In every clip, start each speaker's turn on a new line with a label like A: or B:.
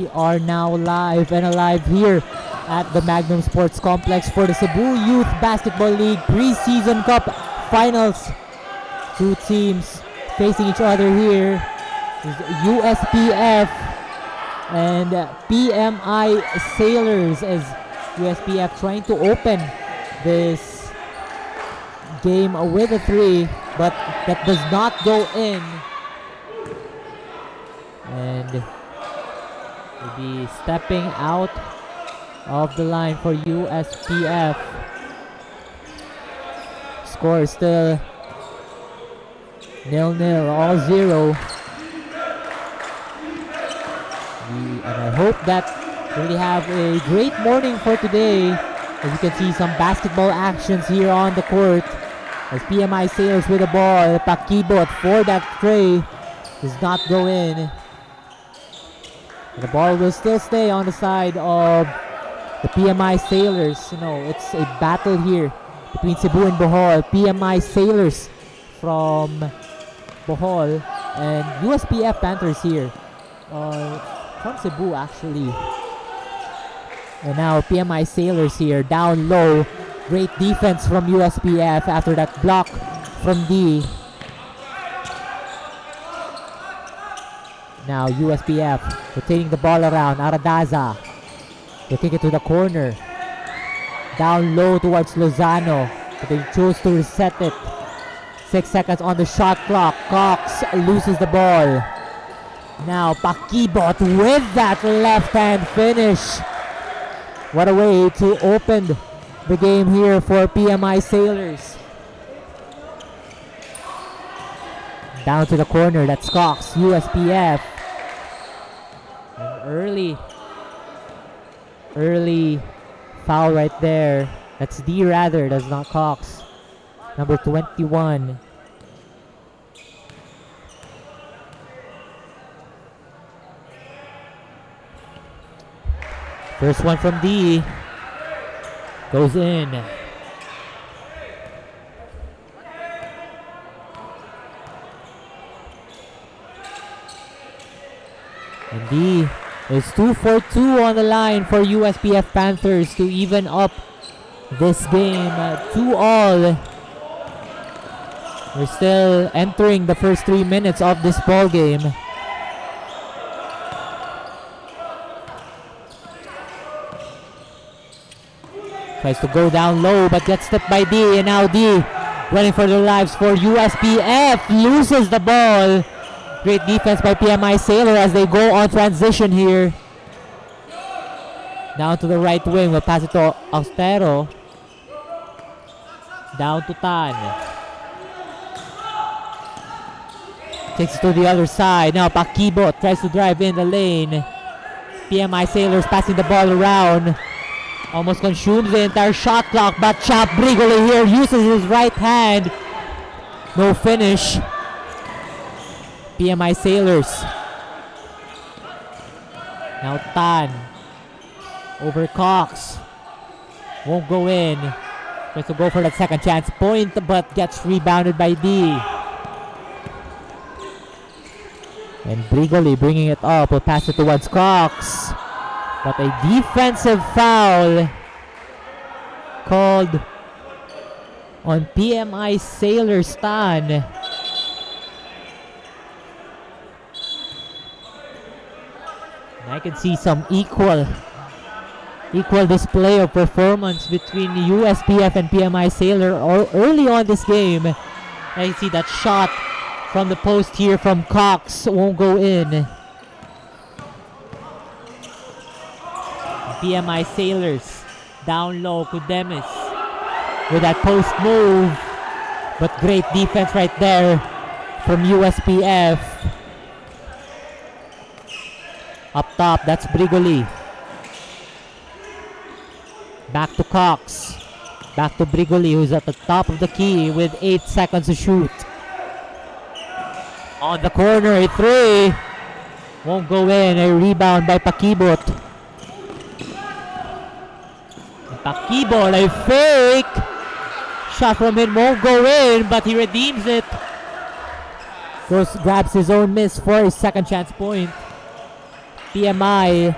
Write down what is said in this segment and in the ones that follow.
A: We are now live and alive here at the Magnum Sports Complex for the Cebu Youth Basketball League Preseason Cup Finals. Two teams facing each other here. This is USPF and PMI Sailors, as USPF trying to open this game with a three, but that does not go in. And will be stepping out of the line for USPF. Score is still 0-0, all zero. And I hope that we really have a great morning for today. As you can see, some basketball actions here on the court. As PMI Sailors with the ball, Pakibot for that tray does not go in. And the ball will still stay on the side of the PMI Sailors. You know, it's a battle here between Cebu and Bohol. PMI Sailors from Bohol and USPF Panthers here from Cebu actually. And now PMI Sailors here down low. Great defense from USPF after that block from D. Now USPF rotating the ball around. Aradaza will kick it to the corner. Down low towards Lozano, but they chose to reset it. 6 seconds on the shot clock. Cox loses the ball. Now Pakibot with that left hand finish. What a way to open the game here for PMI Sailors. Down to the corner, that's Cox, USPF. An early foul right there. That's D rather, that's not Cox. Number 21. First one from D goes in. And D is 2 for 2 on the line for USPF Panthers to even up this game 2-all. We're still entering the first 3 minutes of this ball game. Tries to go down low but gets stepped by D, and now D running for their lives for USPF. Loses the ball. Great defense by PMI Sailor as they go on transition here. Down to the right wing. We'll pass it to Austero. Down to Tan. Takes it to the other side. Now Pakibo tries to drive in the lane. PMI Sailors passing the ball around. Almost consumes the entire shot clock, but Chap Brigoli here uses his right hand. No finish. PMI Sailors. Now Tan. Over Cox. Won't go in. Tries to go for that second chance point, but gets rebounded by D. And Brigoli bringing it up. Will pass it towards Cox. But a defensive foul called on PMI Sailor Stan. I can see some equal display of performance between USPF and PMI Sailor early on this game. I see that shot from the post here from Cox won't go in. PMI Sailors down low. Kudemis with that post move, but great defense right there from USPF. Up top, that's Brigoli. Back to Cox. Back to Brigoli, who's at the top of the key with 8 seconds to shoot. On the corner, a three. Won't go in. A rebound by Pakibot. Pakibot, a fake. Shot from him won't go in, but he redeems it. Grabs his own miss for his second chance point. PMI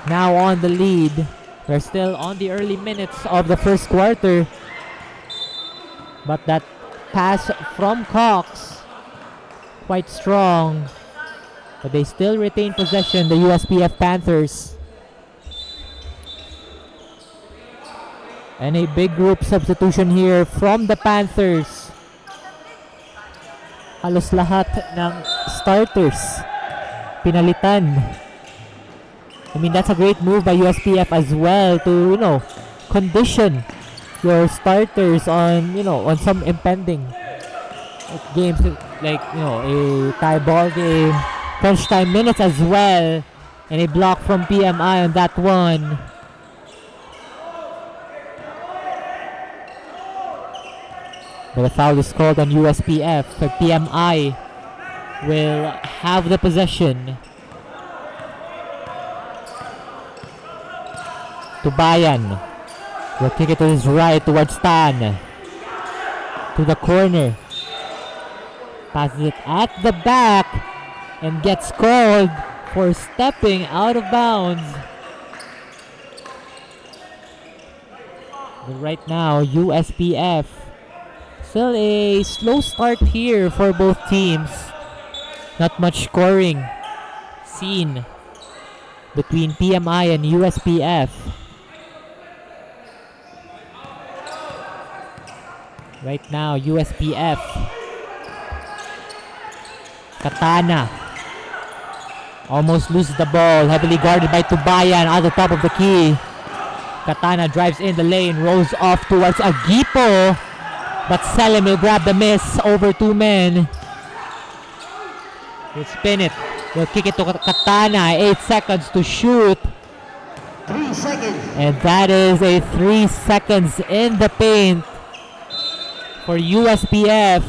A: now on the lead. We're still on the early minutes of the first quarter. But that pass from Cox, quite strong. But they still retain possession, the USPF Panthers. And a big group substitution here from the Panthers. Halos lahat ng starters pinalitan. I mean, that's a great move by USPF as well to, condition your starters on, on some impending games like, a tie ball game, crunch time minutes as well, and a block from PMI on that one. But the foul is called on USPF. PMI will have the possession. Tubayan will kick it to his right towards Tan. To the corner. Passes it at the back and gets called for stepping out of bounds. But right now, USPF. Still a slow start here for both teams. Not much scoring seen between PMI and USPF. Right now, USPF. Katana almost loses the ball. Heavily guarded by Tubayan at the top of the key. Katana drives in the lane, rolls off towards Agipo. But Selim will grab the miss over two men. He'll spin it. He'll kick it to Katana. 8 seconds to shoot.
B: 3 seconds.
A: And that is a 3 seconds in the paint for USPF.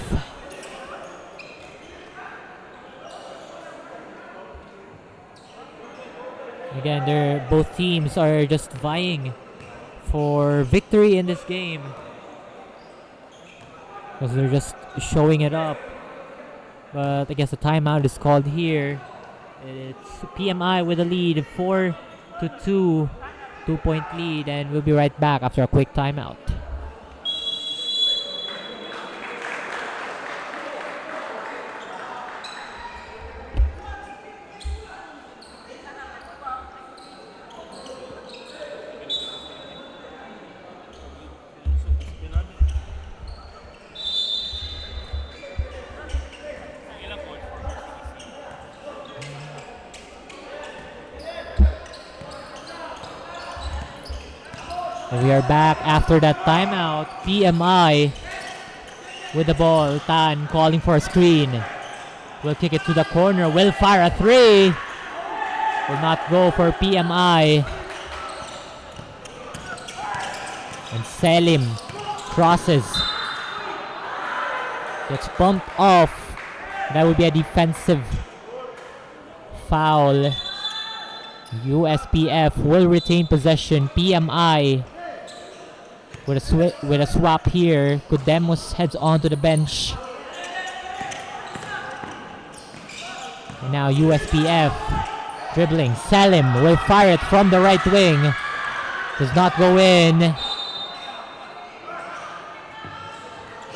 A: Again, both teams are just vying for victory in this game. Because they're just showing it up. But I guess the timeout is called here. It's PMI with a lead, 4-2, 2-point lead, and we'll be right back after a quick timeout. And we are back after that timeout. PMI with the ball. Tan calling for a screen. Will kick it to the corner. Will fire a three. Will not go for PMI. And Selim crosses. Gets bumped off. That would be a defensive foul. USPF will retain possession. PMI with a swap here. Kudemos heads on to the bench. And now USPF dribbling. Selim will fire it from the right wing. Does not go in.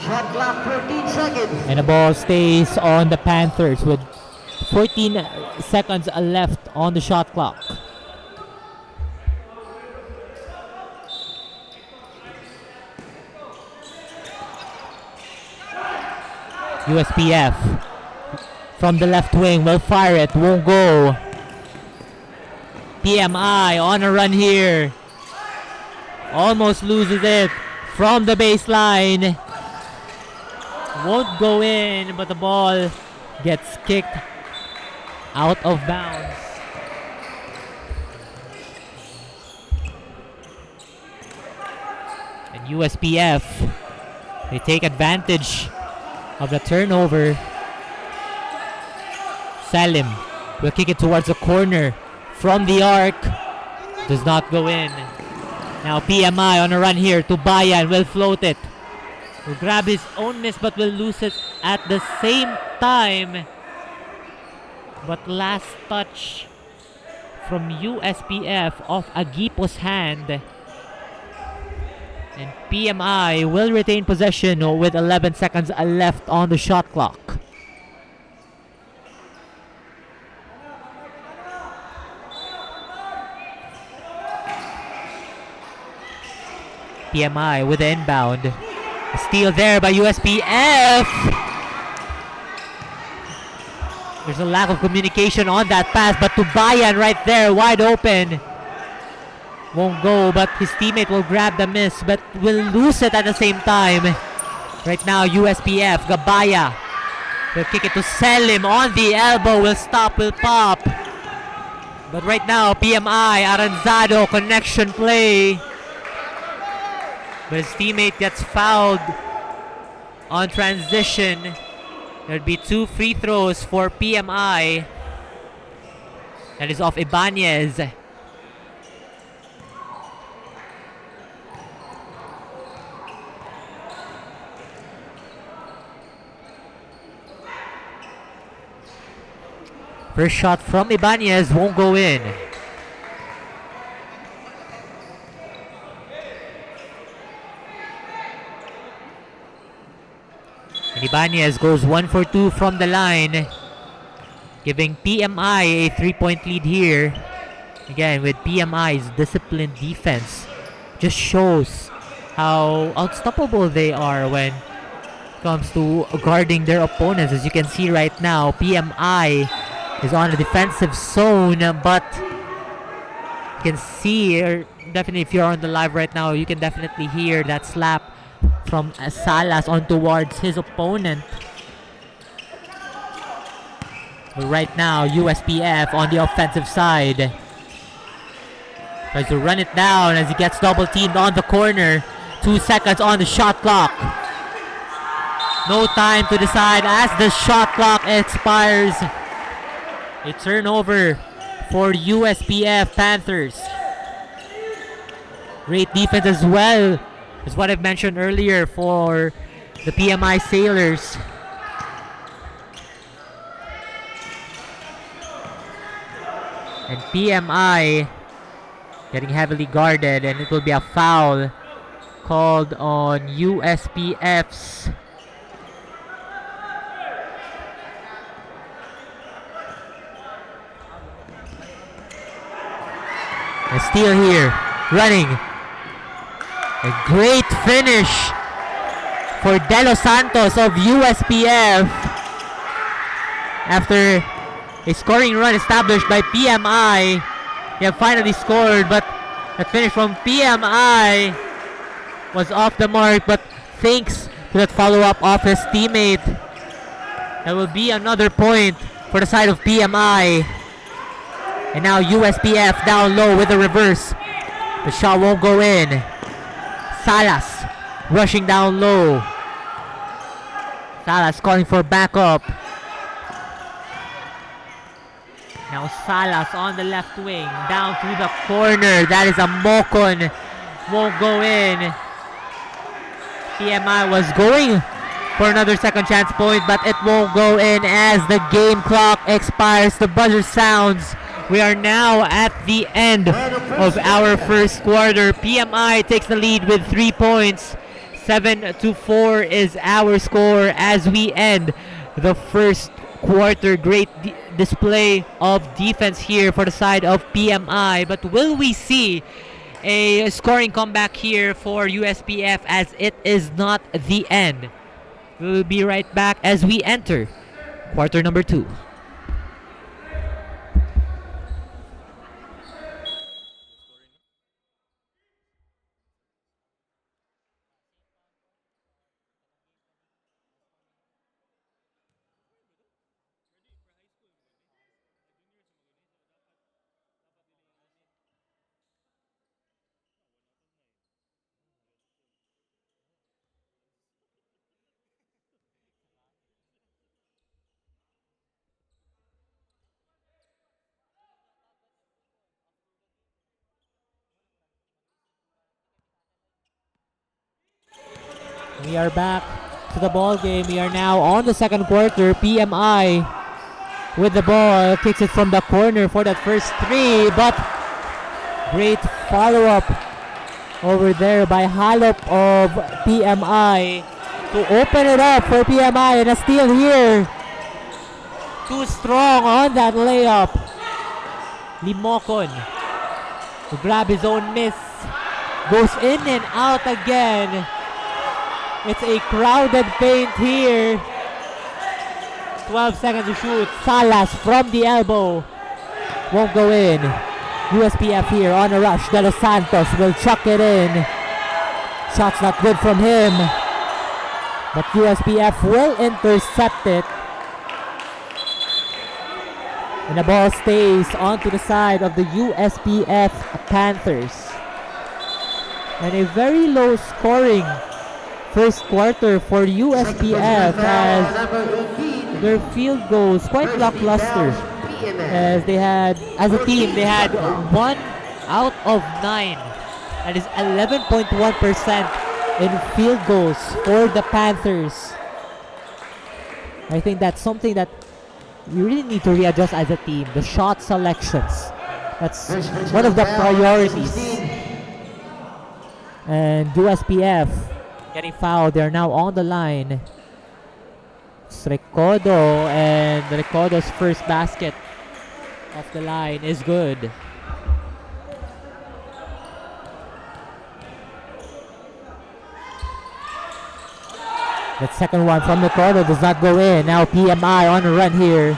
B: Shot clock 14 seconds.
A: And the ball stays on the Panthers with 14 seconds left on the shot clock. USPF from the left wing will fire it, won't go. PMI on a run here. Almost loses it from the baseline. Won't go in, but the ball gets kicked out of bounds. And USPF, they take advantage of the turnover. Salim will kick it towards the corner from the arc. Does not go in. Now PMI on a run here. Tubayan will float it. Will grab his own miss but will lose it at the same time. But last touch from USPF off Agipo's hand. And PMI will retain possession with 11 seconds left on the shot clock. PMI with the inbound. A steal there by USPF. There's a lack of communication on that pass, but Tubayan right there, wide open. Won't go, but his teammate will grab the miss, but will lose it at the same time. Right now, USPF, Gabaya will kick it to Selim on the elbow, will stop, will pop. But right now, PMI, Aranzado, connection play. But his teammate gets fouled on transition. There'd be 2 free throws for PMI. That is off Ibanez. First shot from Ibanez won't go in. And Ibanez goes 1 for 2 from the line, giving PMI a 3-point lead here. Again, with PMI's disciplined defense, just shows how unstoppable they are when it comes to guarding their opponents. As you can see right now, PMI is on a defensive zone, but you can see, or definitely if you're on the live right now, you can definitely hear that slap from Salas on towards his opponent. But right now, USPF on the offensive side tries to run it down as he gets double teamed on the corner. 2 seconds on the shot clock. No time to decide as the shot clock expires. A turnover for USPF Panthers. Great defense as well, is what I've mentioned earlier for the PMI Sailors. And PMI getting heavily guarded, and it will be a foul called on USPF's and steal here, running. A great finish for De Los Santos of USPF after a scoring run established by PMI. They have finally scored, but the finish from PMI was off the mark, but thanks to that follow-up off his teammate, there will be another point for the side of PMI. And now USPF down low with the reverse. The shot won't go in. Salas rushing down low. Salas calling for backup. Now Salas on the left wing, down to the corner. That is a Mocon. Won't go in. PMI was going for another second chance point, but it won't go in as the game clock expires. The buzzer sounds. We are now at the end of our first quarter. PMI takes the lead with 3 points. 7-4 is our score as we end the first quarter. Great display of defense here for the side of PMI. But will we see a scoring comeback here for USPF, as it is not the end? We will be right back as we enter quarter number 2. We are back to the ball game. We are now on the second quarter. PMI with the ball, kicks it from the corner for that first three, but great follow-up over there by Halop of PMI to open it up for PMI, and a steal here. Too strong on that layup. Limocon to grab his own miss. Goes in and out again. It's a crowded paint here. 12 seconds to shoot. Salas from the elbow. Won't go in. USPF here on a rush. De Los Santos will chuck it in. Shot's not good from him. But USPF will intercept it. And the ball stays onto the side of the USPF Panthers. And a very low scoring first quarter for USPF as their field goals quite lackluster. As they had, as a team, they had 1 out of 9. That is 11.1% in field goals for the Panthers. I think that's something that you really need to readjust as a team. The shot selections. That's one of the priorities. And USPF getting fouled. They're now on the line. It's Recodo, and Recodo's first basket off the line is good. That second one from Recodo does not go in. Now PMI on a run here.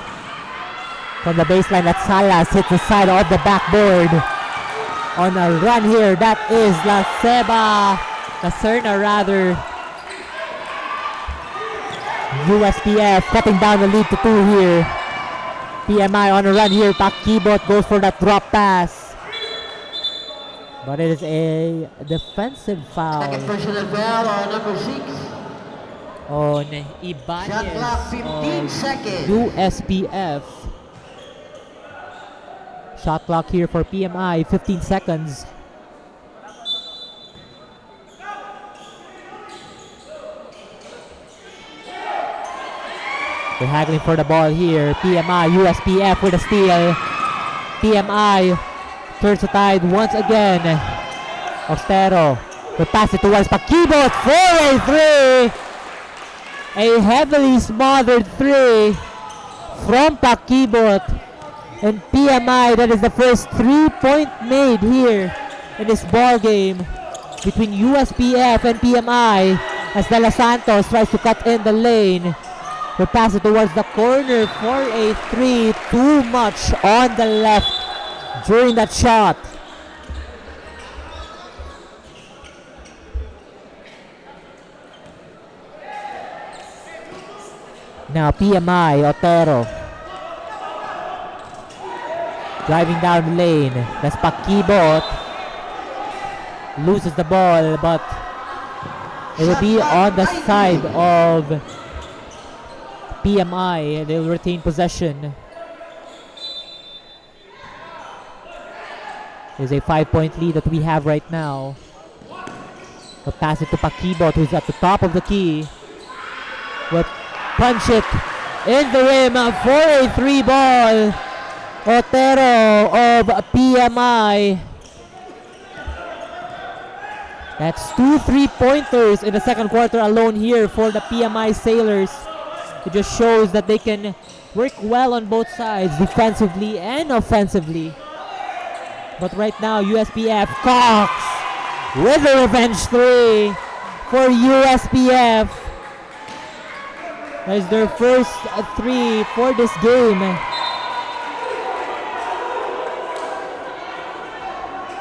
A: From the baseline, that Salas hits the side of the backboard. On a run here, that is Lacerna rather. USPF cutting down the lead to 2 here. PMI on a run here. Pakibot goes for that drop pass. But it is a defensive foul.
B: Second personal foul on number 6.
A: On
B: Shot clock, 15
A: Ibanez
B: seconds.
A: USPF. Shot clock here for PMI, 15 seconds. They're haggling for the ball here. PMI, USPF with a steal. PMI turns the tide once again. Ostero will pass it towards Pakibot for a 3. A heavily smothered 3 from Pakibot. And PMI, that is the first 3-point made here in this ball game between USPF and PMI as De Los Santos tries to cut in the lane. Will pass it towards the corner for a 3. Too much on the left during that shot. Now PMI, Otero. Driving down the lane. That's Pakibot. Loses the ball, but it will be on the side of PMI. They will retain possession. There's a 5-point lead that we have right now. We'll pass it to Pakibot, who's at the top of the key. We'll punch it in the rim for a 3 ball. Otero of PMI. That's 2 3-pointers in the second quarter alone here for the PMI Sailors. It just shows that they can work well on both sides, defensively and offensively. But right now, USPF Cox with a revenge 3 for USPF. That is their first 3 for this game.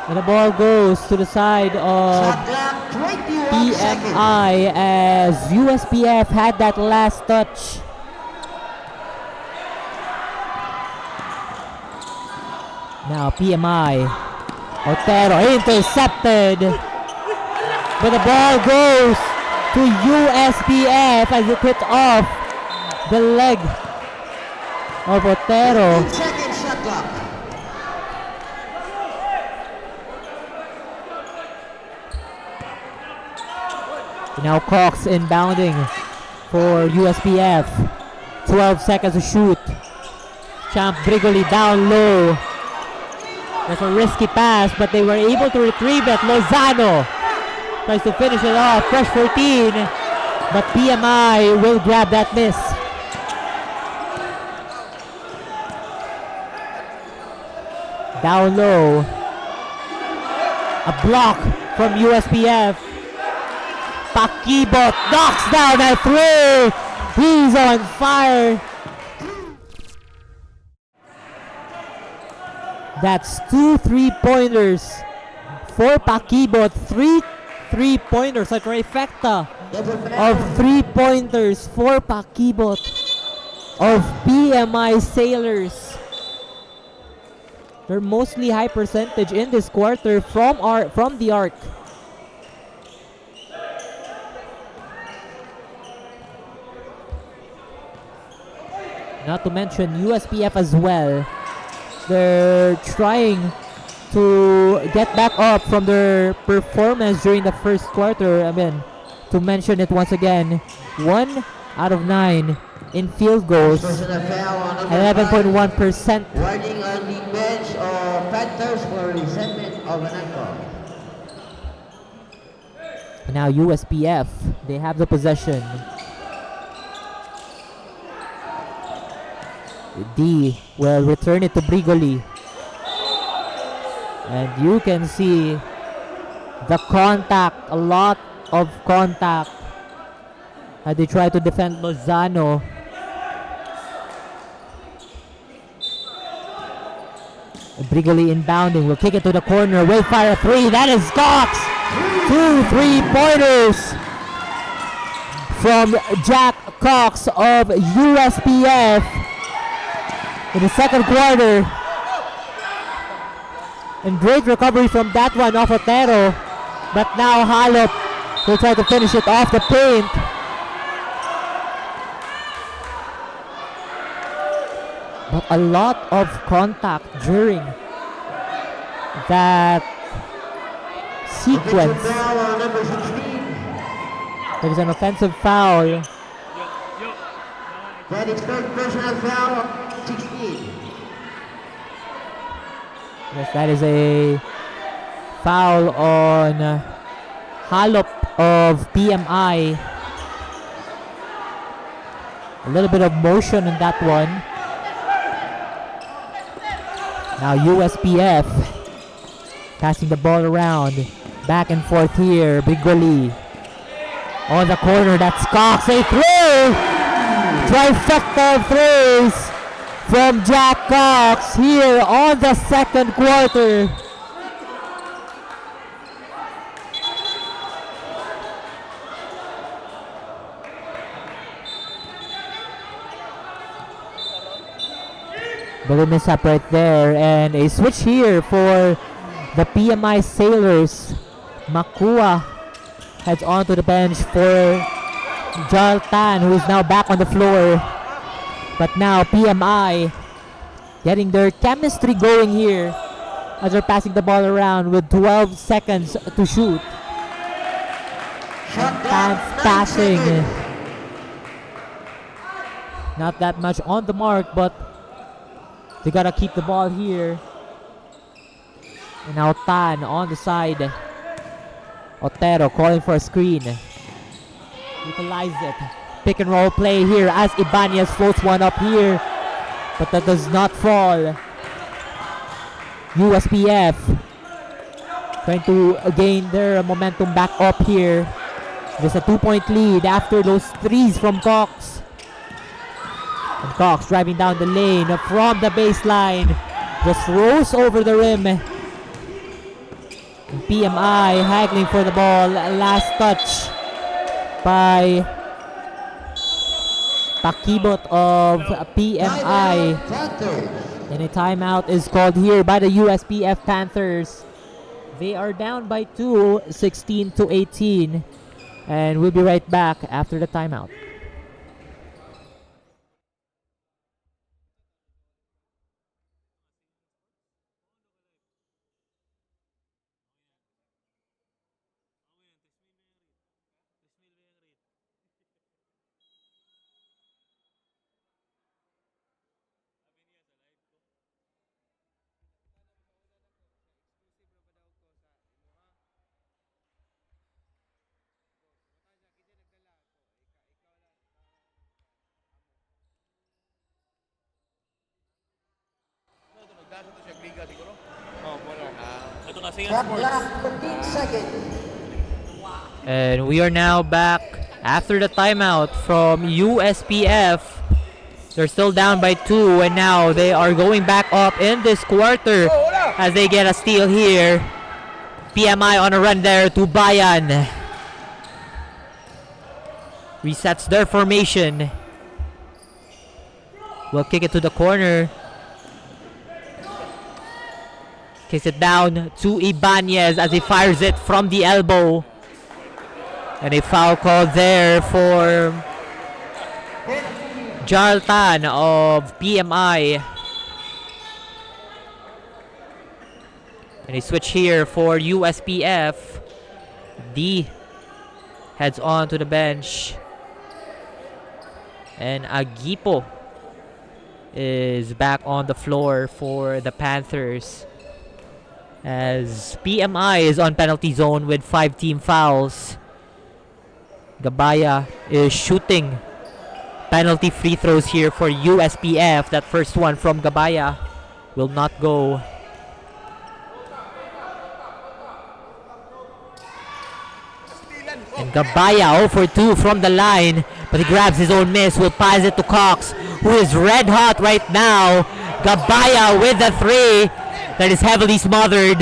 A: And the ball goes to the side of PMI as USPF had that last touch. Now PMI. Otero intercepted. But the ball goes to USPF as it hit off the leg of Otero.
B: 15 seconds shot clock.
A: Now Cox inbounding for USPF. 12 seconds to shoot. Champ Brigoli down low. That's a risky pass, but they were able to retrieve it. Lozano tries to finish it off. Fresh 14, but PMI will grab that miss. Down low. A block from USPF. Pakibot knocks down a three. He's on fire. That's 2 3-pointers for Pakibot. 3 3-pointers, a trifecta of 3-pointers for Pakibot of PMI Sailors. They're mostly high percentage in this quarter from the arc. Not to mention USPF as well. They're trying to get back up from their performance during the first quarter. I mean, to mention it once again, 1 out of 9 in field goals, 11.1%.
B: Waiting on the bench of Panthers for resentment of an ankle.
A: Now USPF, they have the possession. D will return it to Brigoli. And you can see the contact, a lot of contact. As they try to defend Lozano. Brigoli inbounding, will kick it to the corner, will fire a three, that is Cox! 2 3-pointers from Jack Cox of USPF in the second quarter. And great recovery from that one off Otero. But now Halop will try to finish it off the paint. But a lot of contact during that sequence.
B: Foul on number 16.
A: There is an offensive foul.
B: That is third personal foul on 16.
A: Yes, that is a foul on Halop of PMI. A little bit of motion in that one. Now USPF passing the ball around. Back and forth here. Brigoli on the corner. That's Cox. A three! Trifecta of threes from Jack Cox here on the second quarter. But a miss up right there, and a switch here for the PMI Sailors. Makua heads onto the bench for Jaltan, who is now back on the floor. But now PMI getting their chemistry going here as they're passing the ball around with 12 seconds to shoot. Passing. Not that much on the mark, but they gotta keep the ball here. And now Tan on the side. Otero calling for a screen. Utilize it. Pick and roll play here as Ibanez floats one up here. But that does not fall. USPF trying to gain their momentum back up here. There's a 2-point lead after those threes from Cox. And Cox driving down the lane from the baseline. Just rose over the rim. And PMI haggling for the ball. Last touch by Pakibot of PMI. And a timeout is called here by the USPF Panthers. They are down by 2, 16-18. And we'll be right back after the timeout.
B: Clock last 15 seconds.
A: And we are now back after the timeout from USPF. They're still down by 2, and now they are going back up in this quarter as they get a steal here. PMI on a run there to Bayan. Resets their formation. Will kick it to the corner. Kicks it down to Ibanez as he fires it from the elbow. And a foul call there for Jarltan of PMI. And a switch here for USPF. D heads on to the bench. And Agipo is back on the floor for the Panthers, as PMI is on penalty zone with 5 team fouls. Gabaya is shooting penalty free throws here for USPF. That first one from Gabaya will not go. And Gabaya 0 for 2 from the line, but he grabs his own miss. Will pass it to Cox, who is red hot right now. Gabaya with the 3 that is heavily smothered.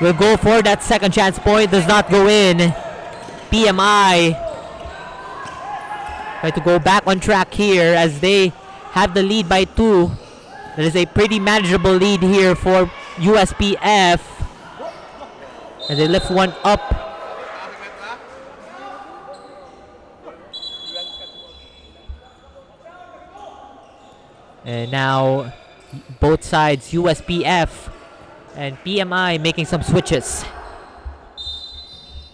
A: Will go for that second chance point, does not go in. PMI try to go back on track here as they have the lead by 2. That is a pretty manageable lead here for USPF. And they lift one up. And now both sides, USPF and PMI, making some switches.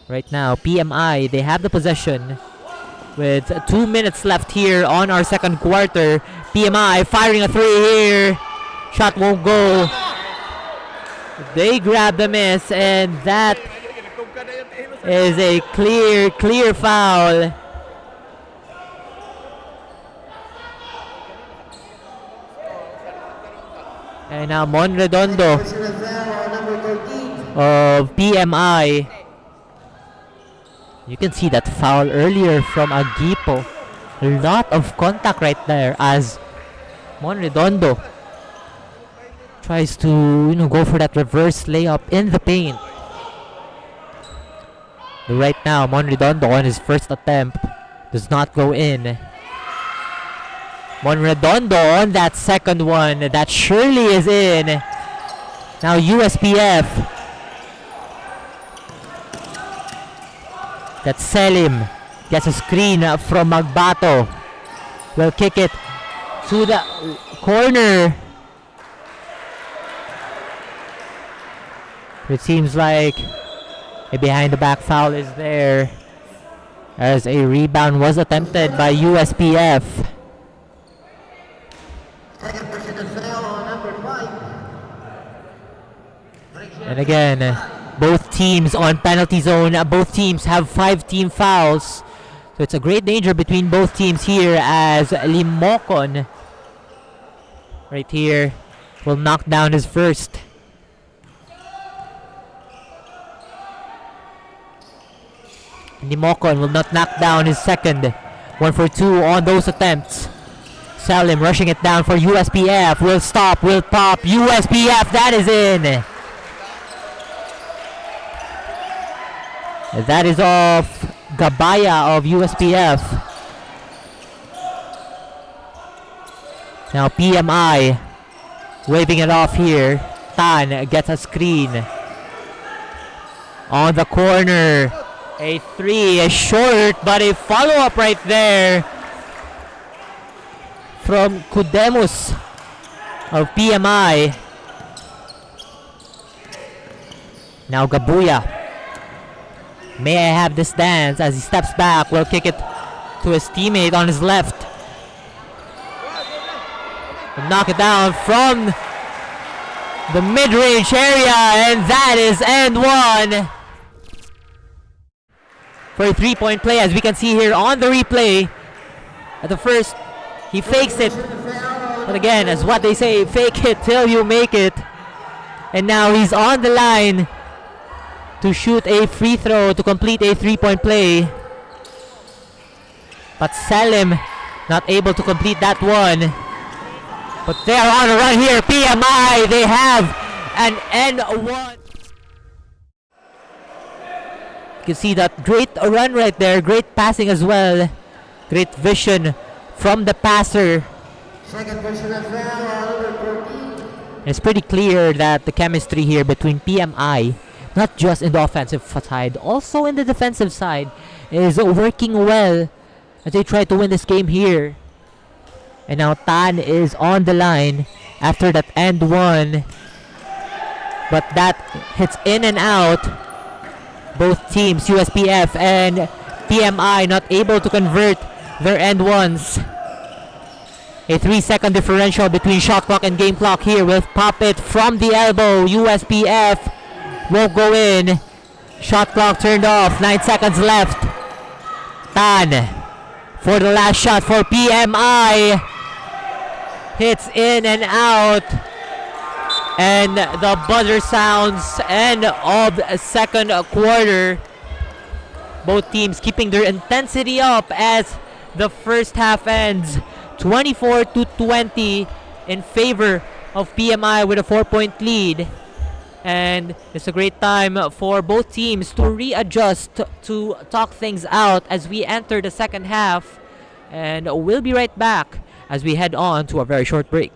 A: Right now, PMI, they have the possession with 2 minutes left here on our second quarter. PMI firing a 3 here. Shot won't go. They grab the miss, and that is a clear foul. And now Monredondo of PMI. You can see that foul earlier from Agipo. A lot of contact right there as Monredondo tries to go for that reverse layup in the paint. But right now, Monredondo on his first attempt does not go in. Monredondo on that second one, that surely is in. Now USPF. That Selim gets a screen from Magbato. Will kick it to the corner. It seems like a behind the back foul is there, as a rebound was attempted by USPF. And again, both teams on penalty zone. Both teams have 5 team fouls. So it's a great danger between both teams here, as Limocon right here will knock down his first. Limocon will not knock down his second. 1 for 2 on those attempts. Salim rushing it down for USPF. Will stop, will pop. USPF, that is in. That is off Gabaya of USPF. Now PMI waving it off here. Tan gets a screen. On the corner. A 3, a short, but a follow-up right there from Kudemus of PMI. Now Gabuya. May I have this dance as he steps back. Will kick it to his teammate on his left. Will knock it down from the mid-range area, and that is end one. For a 3-point play, as we can see here on the replay. At the first, he fakes it, But again, as what they say, fake it till you make it. And now he's on the line to shoot a free throw to complete a 3-point play. But Salim not able to complete that one. But they're on a run here. PMI, they have an N1. You can see that great run right there. Great passing as well. Great vision from the passer.
B: Second personal foul, number 14.
A: It's pretty clear that the chemistry here between PMI, not just in the offensive side, also in the defensive side, is working well as they try to win this game here. And now Tan is on the line after that end one. But that hits in and out. Both teams, USPF and PMI, not able to convert their end ones. A 3-second differential between shot clock and game clock here with pop it from the elbow. USPF won't go in. Shot clock turned off. 9 seconds left. Tan for the last shot for PMI. Hits in and out. And the buzzer sounds end of the second quarter. Both teams keeping their intensity up as the first half ends 24-20 in favor of PMI with a 4-point lead. And it's a great time for both teams to readjust, to talk things out as we enter the second half. And we'll be right back as we head on to a very short break.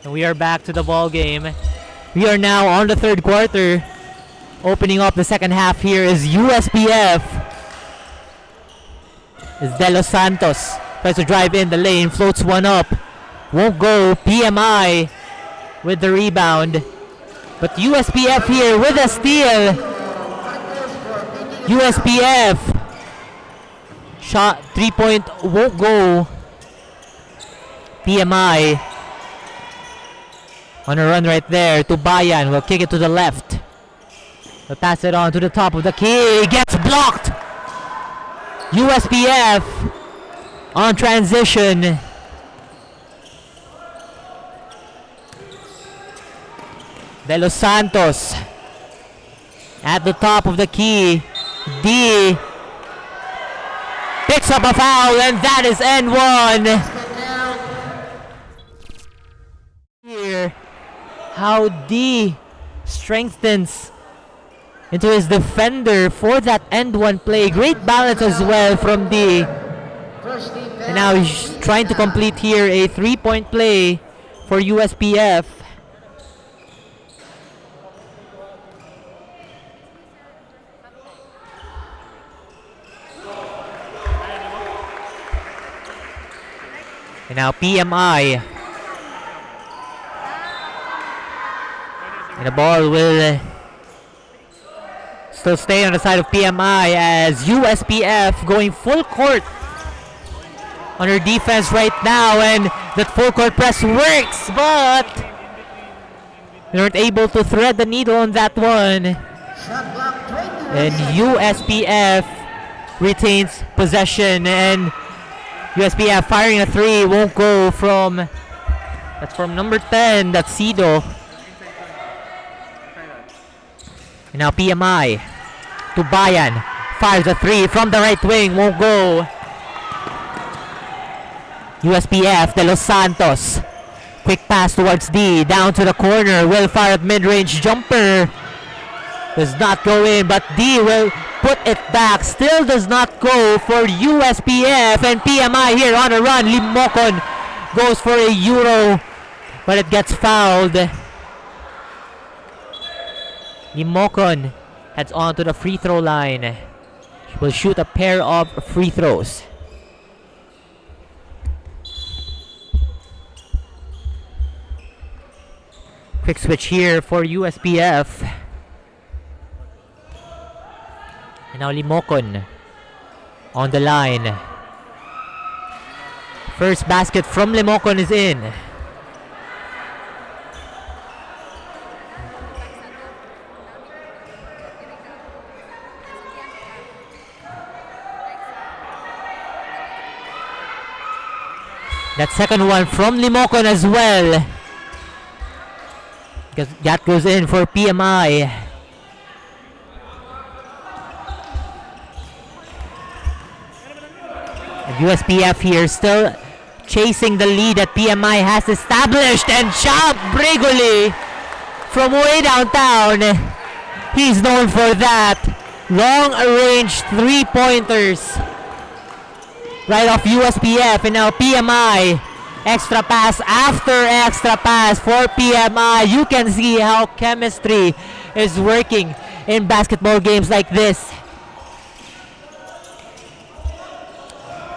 A: And we are back to the ball game. We are now on the third quarter. Opening up the second half here is USPF. Is De Los Santos. Tries to drive in the lane, floats one up. Won't go. PMI with the rebound. But USPF here with a steal. USPF. Shot 3-point won't go. PMI on a run right there to Bayan. Will kick it to the left. Will pass it on to the top of the key. Gets blocked. USPF on transition. De Los Santos at the top of the key. D picks up a foul, and that is N1. Here, how D strengthens into his defender for that N1 play. Great balance as well from D. And now he's trying to complete here a 3-point play for USPF. And now PMI. And the ball will still staying on the side of PMI as USPF going full court on her defense right now, and that full court press works, but they weren't able to thread the needle on that one. And USPF retains possession, and USPF firing a three won't go from, that's from number 10, that's Sido. And now PMI to Bayan, fires a three from the right wing, won't go. USPF, De Los Santos, quick pass towards D, down to the corner, will fire at mid-range jumper, does not go in, but D will put it back, still does not go for USPF, and PMI here on a run. Limocon goes for a Euro, but it gets fouled. Limocon heads on to the free throw line. She will shoot a pair of free throws. Quick switch here for USPF. And now Limocon on the line. First basket from Limocon is in. That second one from Limocon as well. That goes in for PMI. And USPF here still chasing the lead that PMI has established, and Champ Brigoli from way downtown. He's known for that. Long range 3-pointers right off USPF, and now PMI. Extra pass after extra pass for PMI. You can see how chemistry is working in basketball games like this.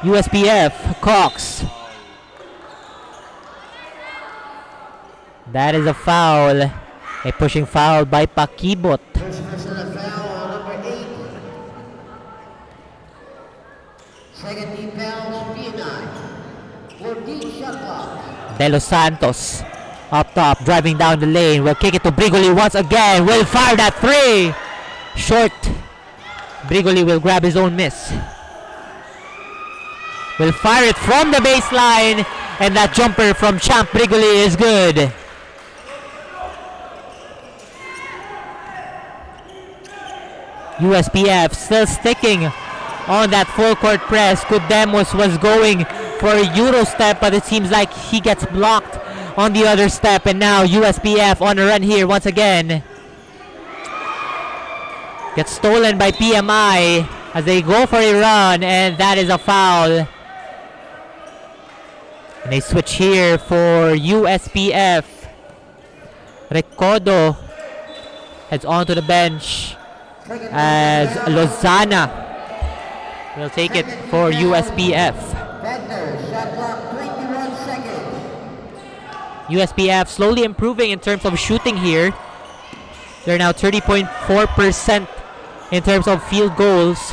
A: USPF, Cox. That is a foul. A pushing foul by Pakibot.
B: Second team fouls, PMI. For deep shot clock.
A: De Los Santos up top, driving down the lane. Will kick it to Brigoli once again. Will fire that three. Short. Brigoli will grab his own miss. Will fire it from the baseline, and that jumper from Champ Brigoli is good. USPF still sticking on that full court press. Kudemos was going for a Euro step, but it seems like he gets blocked on the other step, and now USPF on a run here once again. Gets stolen by PMI as they go for a run, and that is a foul. And they switch here for USPF. Recodo heads onto the bench as Lozana will take it for USPF. USPF slowly improving in terms of shooting here. They're now 30.4% in terms of field goals.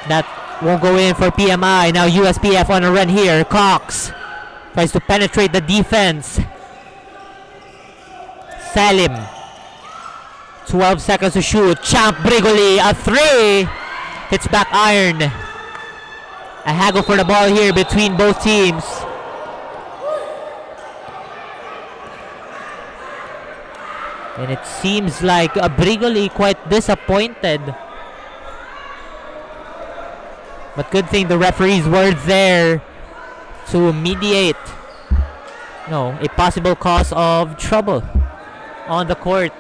A: That won't go in for PMI. Now USPF on a run here. Cox tries to penetrate the defense. Salim. 12 seconds to shoot. Champ Brigoli, a three. Hits back iron. A haggle for the ball here between both teams. And it seems like Brigoli quite disappointed. But good thing the referees were there to mediate a possible cause of trouble on the court.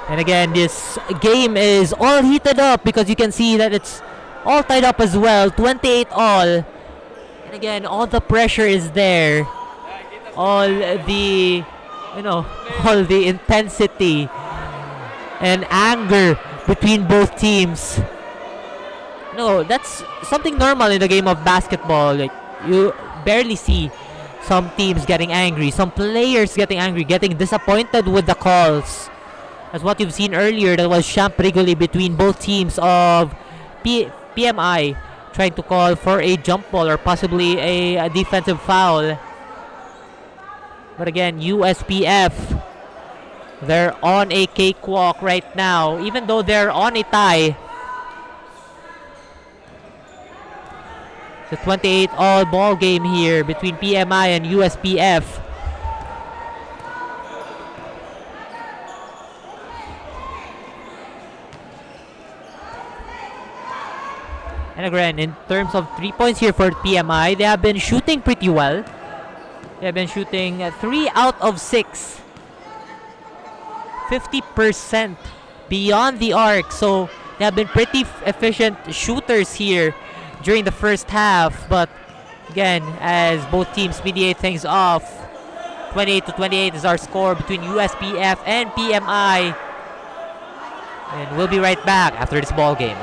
A: And again, this game is all heated up because you can see that it's all tied up as well. 28 all. And again, all the pressure is there. All the, all the intensity and anger between both teams. No, that's something normal in the game of basketball. Like, you barely see some teams getting angry, some players getting angry, getting disappointed with the calls. As what you've seen earlier, that was Champ Rigoli between both teams of PMI trying to call for a jump ball or possibly a defensive foul. But again, USPF, they're on a cakewalk right now, even though they're on a tie. It's a 28-all ball game here between PMI and USPF. And again, in terms of 3 points here for PMI, they have been shooting pretty well. They have been shooting 3 out of 6. 50% beyond the arc. So they have been pretty efficient shooters here during the first half. But again, as both teams mediate things off, 28-28 is our score between USPF and PMI. And we'll be right back after this ball game.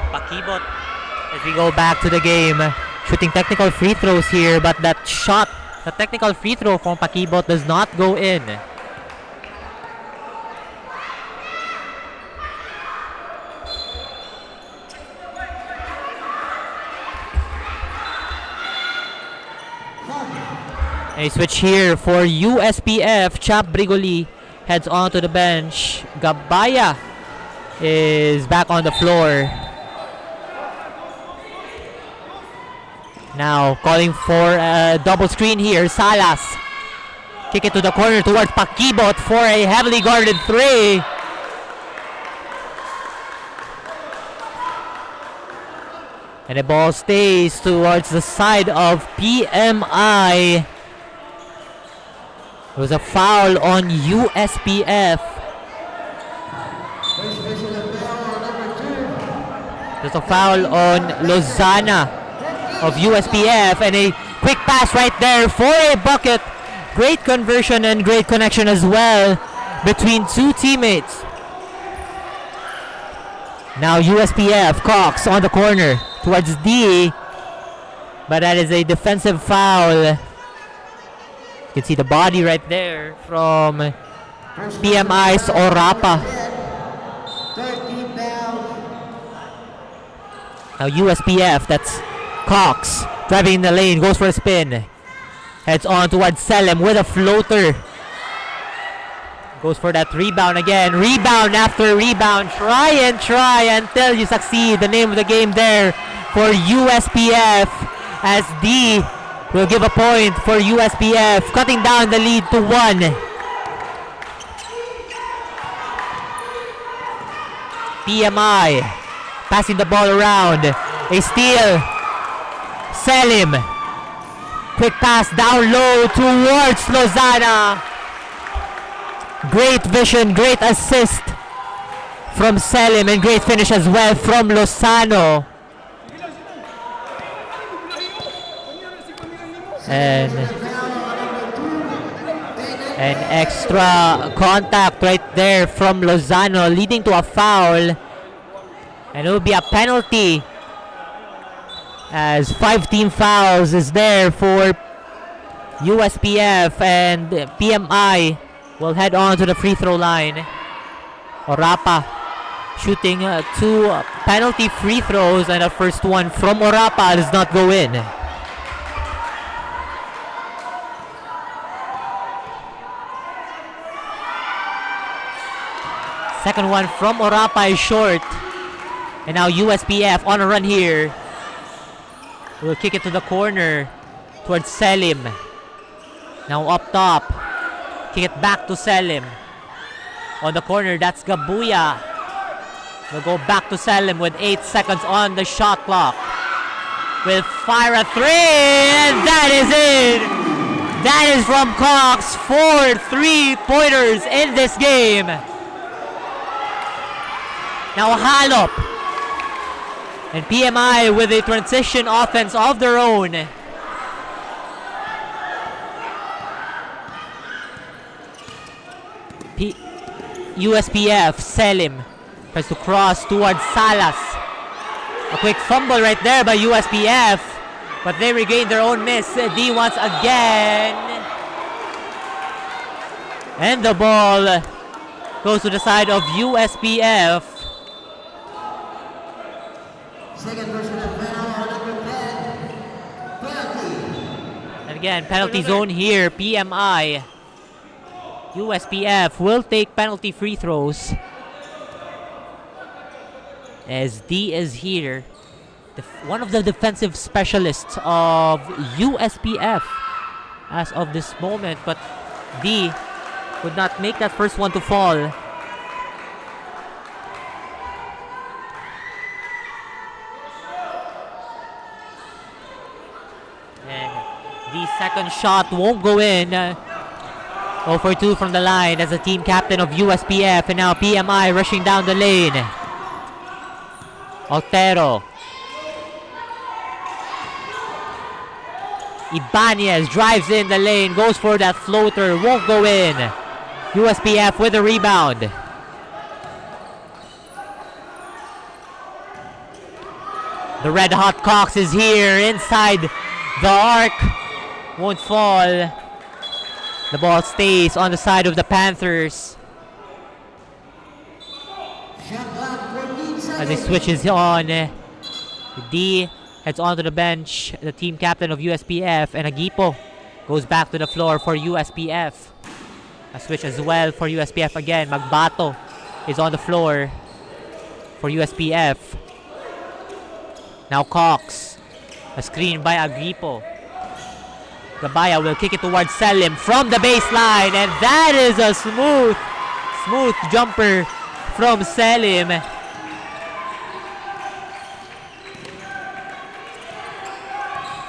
A: Pakibot, as we go back to the game, shooting technical free throws here, but that shot, the technical free throw from Pakibot does not go in. A switch here for USPF. Champ Brigoli heads on to the bench. Gabaya is back on the floor. Now calling for a double screen here. Salas. Kick it to the corner towards Pakibot for a heavily guarded three. And the ball stays towards the side of PMI. It was a foul on USPF. There's a foul on Lozana of USPF, and a quick pass right there for a bucket. Great conversion and great connection as well between two teammates. Now USPF, Cox on the corner towards D, but that is a defensive foul. You can see the body right there from PMI's Orapa. Now USPF, that's Cox driving in the lane, goes for a spin. Heads on towards Selim with a floater. Goes for that rebound again. Rebound after rebound. Try until you succeed. The name of the game there for USPF, as D will give a point for USPF, cutting down the lead to 1. PMI passing the ball around. A steal. Selim. Quick pass down low towards Lozana. Great vision, great assist from Selim, and great finish as well from Lozano. And an extra contact right there from Lozano, leading to a foul. And it will be a penalty, as 5 team fouls is there for USPF, and PMI will head on to the free throw line. Orapa shooting 2 penalty free throws, and the first one from Orapa does not go in. Second one from Orapa is short. And now USPF on a run here. Will kick it to the corner towards Selim. Now up top. Kick it back to Selim. On the corner, that's Gabuya. We'll go back to Selim with 8 seconds on the shot clock. Will fire a 3, and that is it! That is from Cox. 4 3-pointers in this game. Now Halop. And PMI with a transition offense of their own. USPF, Selim tries to cross towards Salas. A quick fumble right there by USPF, but they regain their own miss. D once again. And the ball goes to the side of USPF.
B: Second personal foul on number 10. Penalty.
A: And again, penalty zone here. PMI. USPF will take penalty free throws. As D is here. One of the defensive specialists of USPF as of this moment. But D would not make that first one to fall. The second shot won't go in. 0 for 2 from the line as the team captain of USPF. And now PMI rushing down the lane. Otero. Ibanez drives in the lane. Goes for that floater. Won't go in. USPF with a rebound. The red hot Cox is here inside the arc. Won't fall. The ball stays on the side of the Panthers. As it switches on, D heads onto the bench. The team captain of USPF, and Agipo goes back to the floor for USPF. A switch as well for USPF again. Magbato is on the floor for USPF. Now Cox. A screen by Agipo. Gabaya will kick it towards Selim from the baseline, and that is a smooth jumper from Selim.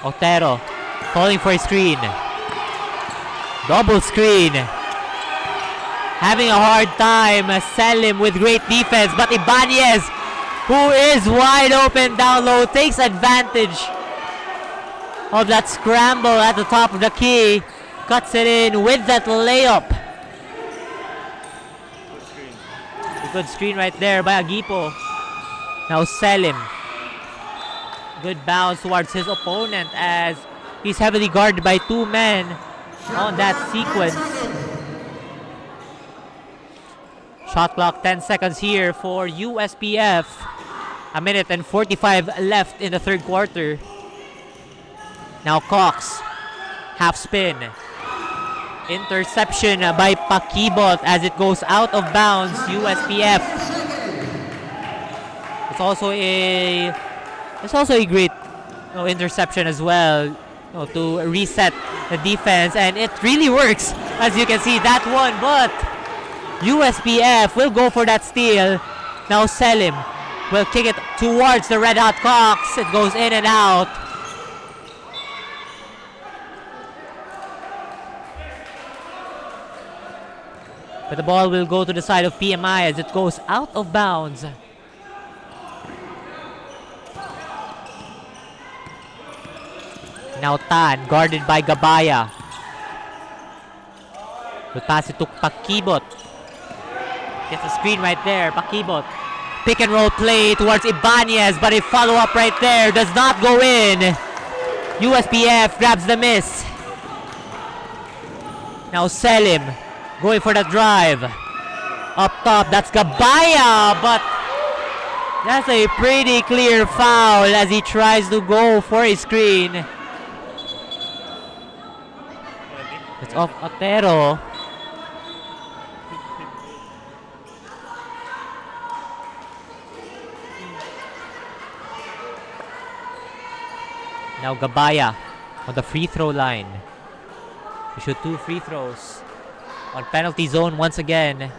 A: Otero calling for a screen. Double screen. Having a hard time. Selim with great defense, but Ibanez, who is wide open down low, takes advantage of that scramble at the top of the key. Cuts it in with that layup. A good screen right there by Agipo. Now Selim. Good bounce towards his opponent as he's heavily guarded by 2 men on that sequence. Shot clock 10 seconds here for USPF. 1 minute and 45 left in the third quarter. Now Cox, half spin. Interception by Pakibot as it goes out of bounds. USPF. It's also a great interception as well, to reset the defense, and it really works, as you can see that one. But USPF will go for that steal. Now Selim will kick it towards the red hot Cox. It goes in and out. But the ball will go to the side of PMI as it goes out of bounds. Now Tan, guarded by Gabaya. Will pass it to Pakibot. Gets a screen right there, Pakibot. Pick and roll play towards Ibanez, but a follow-up right there does not go in. USPF grabs the miss. Now Selim going for the drive. Up top, that's Gabaya, but that's a pretty clear foul as he tries to go for a screen. It's off Otero. Now Gabaya on the free throw line. We shoot 2 free throws on penalty zone once again.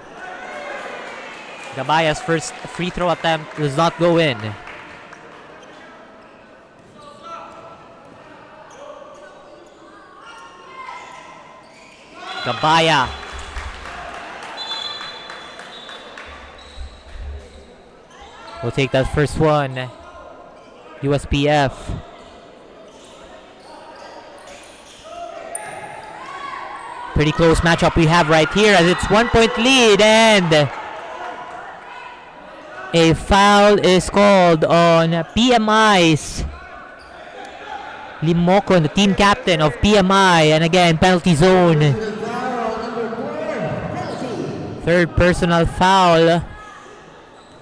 A: Gabaya's first free throw attempt does not go in. Gabaya. We'll take that first one. USPF. Pretty close matchup we have right here as it's 1-point lead and a foul is called on PMI's Limocon, the team captain of PMI, and again penalty zone. Third personal foul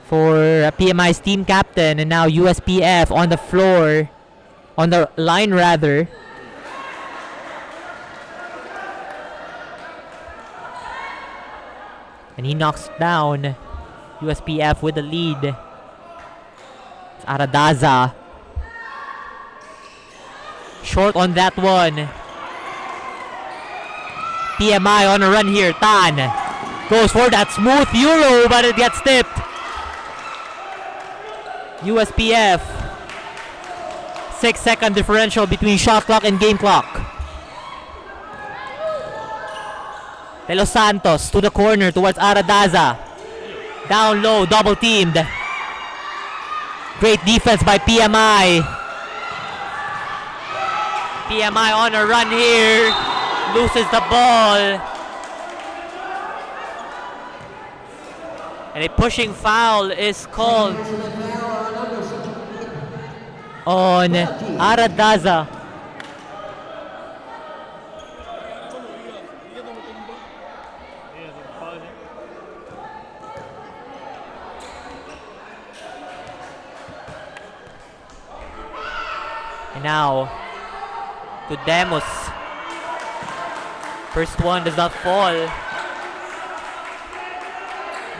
A: for PMI's team captain, and now USPF on the floor, on the line rather. And he knocks down USPF with the lead. It's Aradaza. Short on that one. PMI on a run here. Tan goes for that smooth Euro, but it gets tipped. USPF. 6-second differential between shot clock and game clock. De Los Santos to the corner towards Aradaza. Down low, double teamed. Great defense by PMI. PMI on a run here. Loses the ball. And a pushing foul is called on Aradaza. And now, to Demos. First one does not fall.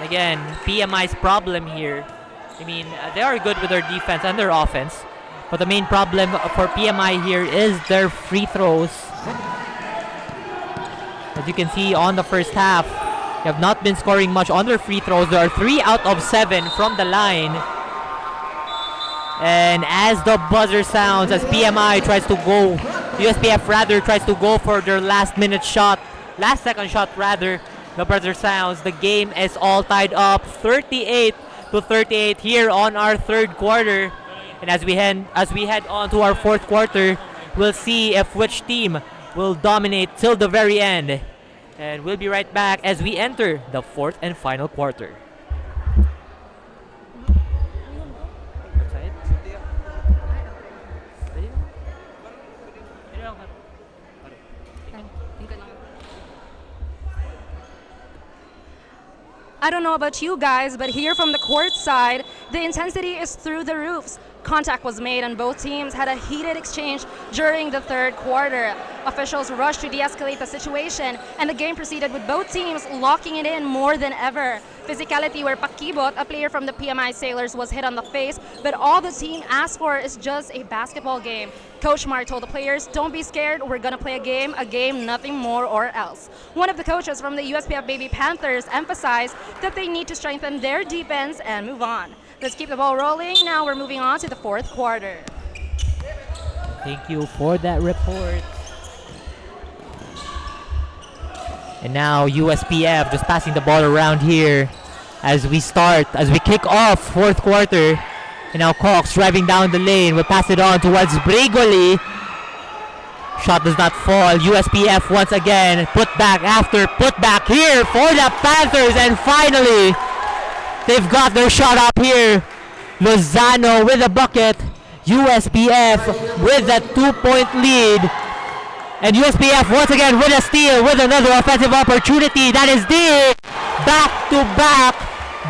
A: Again, PMI's problem here. I mean, they are good with their defense and their offense. But the main problem for PMI here is their free throws. As you can see on the first half, they have not been scoring much on their free throws. There are 3 out of 7 from the line. And as the buzzer sounds, as PMI tries to go, USPF rather tries to go for their last second shot rather, the buzzer sounds, the game is all tied up 38-38 here on our third quarter. And as we head on to our fourth quarter, we'll see if which team will dominate till the very end. And we'll be right back as we enter the fourth and final quarter.
C: I don't know about you guys, but here from the court side, the intensity is through the roofs. Contact was made and both teams had a heated exchange during the third quarter. Officials rushed to de-escalate the situation and the game proceeded with both teams locking it in more than ever. Physicality where Pakibot, a player from the PMI Sailors, was hit on the face, but all the team asked for is just a basketball game. Coach Mar told the players, don't be scared, we're gonna play a game, nothing more or else. One of the coaches from the USPF Baby Panthers emphasized that they need to strengthen their defense and move on. Let's keep the ball rolling. Now we're moving on to the fourth quarter.
A: Thank you for that report. And now USPF just passing the ball around here as we kick off fourth quarter. And now Cox driving down the lane will pass it on towards Brigoli. Shot does not fall. USPF once again. Put back after put back here for the Panthers. And finally, they've got their shot up here. Lozano with a bucket. USPF with a 2-point lead. And USPF once again with a steal with another offensive opportunity. That is the back-to-back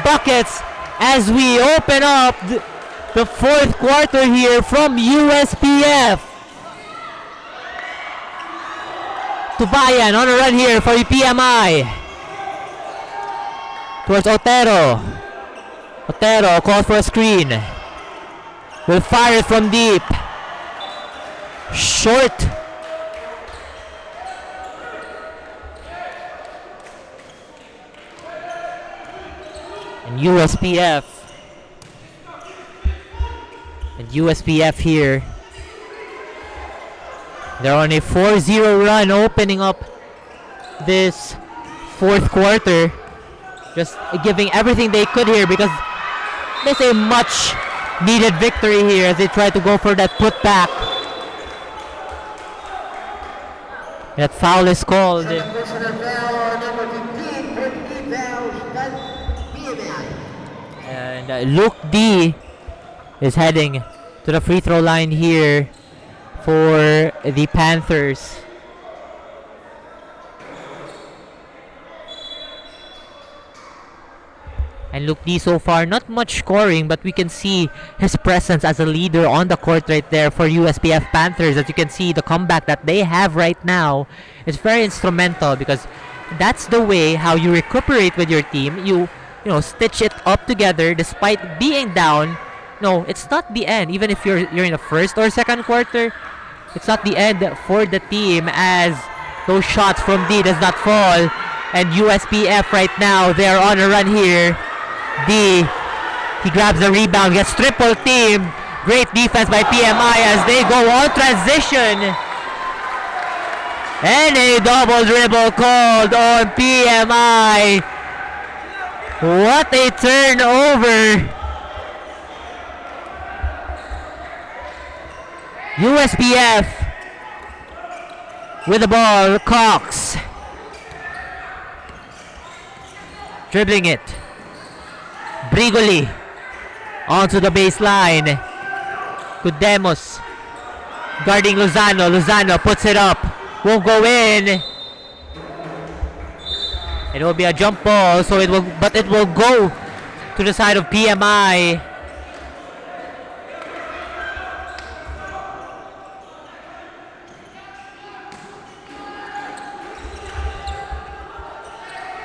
A: buckets as we open up the fourth quarter here from USPF. Tubayan on a run here for the PMI. Towards Otero. Otero calls for a screen. Will fire it from deep. Short. And USPF here. They're on a 4-0 run opening up this fourth quarter. Just giving everything they could here because there's a much needed victory here as they try to go for that putback. That foul is called. And Luke D is heading to the free throw line here for the Panthers. And Luke D so far not much scoring, but we can see his presence as a leader on the court right there for USPF Panthers. As you can see, the comeback that they have right now is very instrumental because that's the way how you recuperate with your team. You stitch it up together despite being down. No, it's not the end. Even if you're in the first or second quarter, it's not the end for the team as those shots from D does not fall. And USPF right now, they're on a run here. D, he grabs the rebound, gets triple team. Great defense by PMI as they go on transition. And a double dribble called on PMI. What a turnover. USPF with the ball. Cox dribbling it. Brigoli onto the baseline. Kudemos guarding Lozano. Lozano puts it up. Won't go in. It will be a jump ball, so it will go to the side of PMI.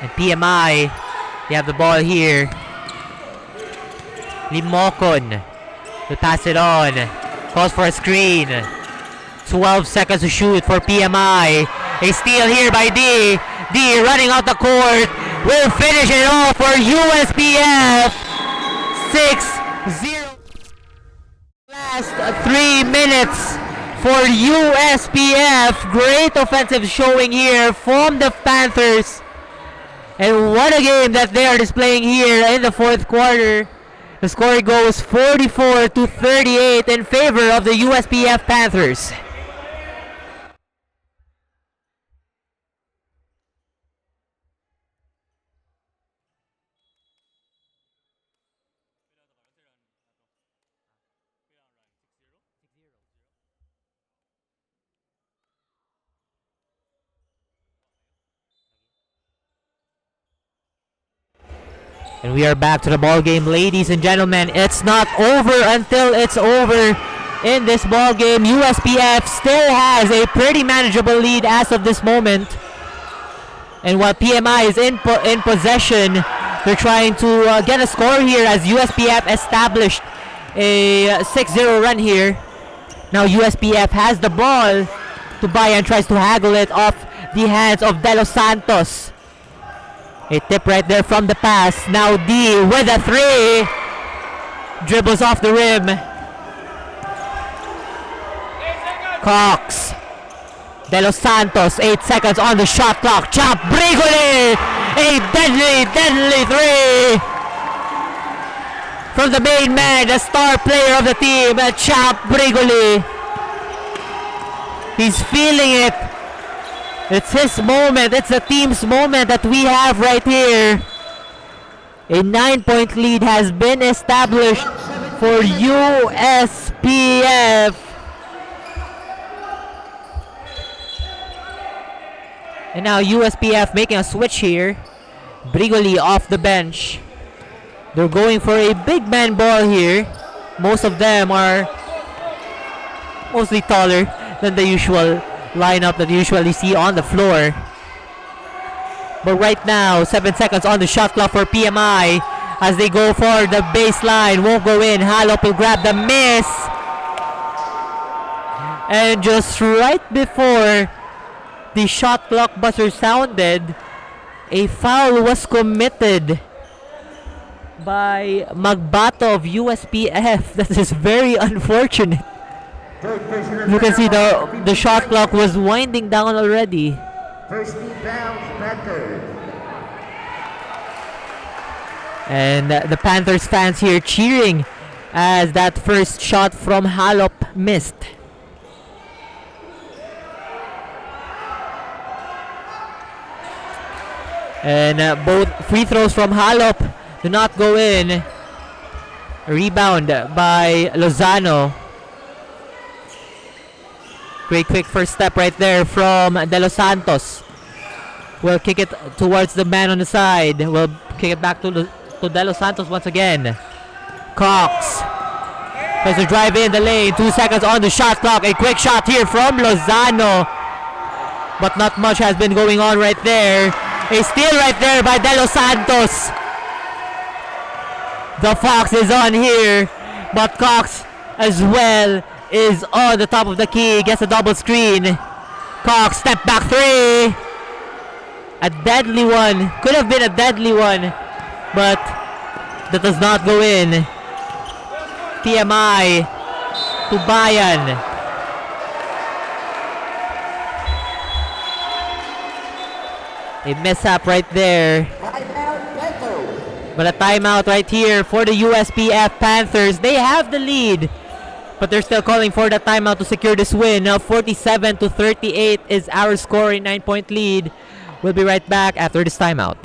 A: And PMI, they have the ball here. Limocon will pass it on. Calls for a screen. 12 seconds to shoot for PMI. A steal here by D. D running out the court. Will finish it off for USPF. 6-0. Last 3 minutes for USPF. Great offensive showing here from the Panthers. And what a game that they are displaying here in the fourth quarter. The score goes 44-38 in favor of the USPF Panthers. And we are back to the ball game, ladies and gentlemen. It's not over until it's over in this ball game. USPF still has a pretty manageable lead as of this moment. And while PMI is in possession, they're trying to get a score here as USPF established a 6-0 run here. Now USPF has the ball. Tubayan tries to haggle it off the hands of De Los Santos. A tip right there from the pass. Now D with a 3. Dribbles off the rim. Cox De Los Santos, 8 seconds on the shot clock. Chop Brigoli! A deadly three! From the main man, the star player of the team, Chop Brigoli. He's feeling it. It's his moment. It's the team's moment that we have right here. A 9-point lead has been established for USPF. And now USPF making a switch here. Brigoli off the bench. They're going for a big man ball here. Most of them are mostly taller than the usual lineup that you usually see on the floor. But right now, 7 seconds on the shot clock for PMI as they go for the baseline. Won't go in. Halop will grab the miss. And just right before the shot clock buzzer sounded, a foul was committed by Magbato of USPF. That is very unfortunate. You can see the shot clock was winding down already.
B: First rebound, Panthers.
A: And the Panthers fans here cheering as that first shot from Halop missed. And both free throws from Halop do not go in. A rebound by Lozano. Great quick first step right there from De Los Santos. Will kick it towards the man on the side. Will kick it back to De Los Santos once again. Cox tries to drive in the lane. 2 seconds on the shot clock. A quick shot here from Lozano. But not much has been going on right there. A steal right there by De Los Santos. The Fox is on here. But Cox as well is on the top of the key. Gets a double screen. Cox step back three. A deadly one. Could have been a deadly one. But that does not go in. PMI to Bayan. A mishap right there. But a timeout right here for the USPF Panthers. They have the lead, but they're still calling for the timeout to secure this win. Now 47-38 is our score, a 9-point lead. We'll be right back after this timeout.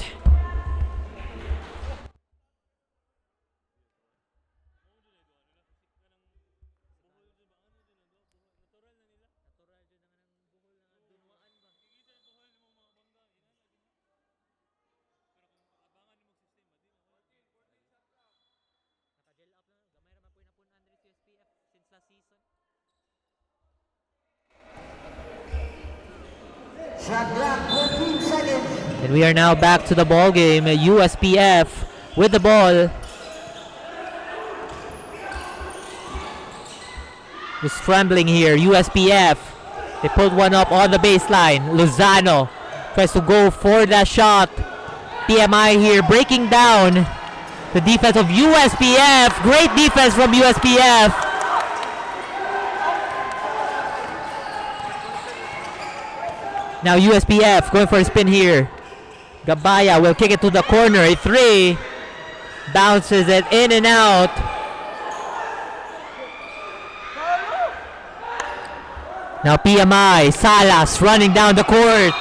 A: And we are now back to the ball game. USPF with the ball. Just scrambling here. USPF. They pulled one up on the baseline. Lozano tries to go for that shot. PMI here breaking down the defense of USPF. Great defense from USPF. Now USPF going for a spin here. Gabaya will kick it to the corner. A three. Bounces it in and out. Now PMI. Salas running down the court.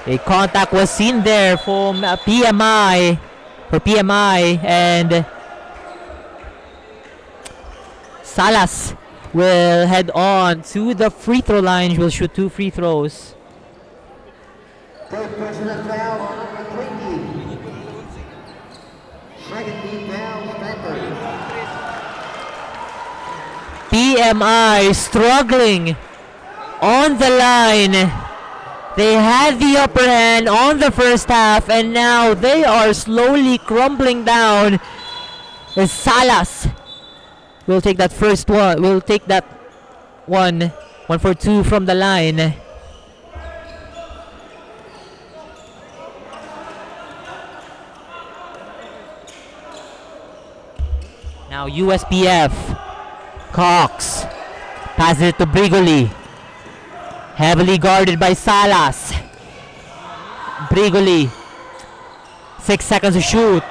A: A contact was seen there from PMI. For PMI. And Salas will head on to the free throw line. Will shoot 2 free throws.
B: Third personal foul on number 20. Second rebound, Panthers.
A: PMI struggling on the line. They had the upper hand on the first half, and now they are slowly crumbling down. As Salas will take that first one. Will take that one. 1 for 2 from the line. Now USPF. Cox passes it to Brigoli. Heavily guarded by Salas. Brigoli. 6 seconds to shoot.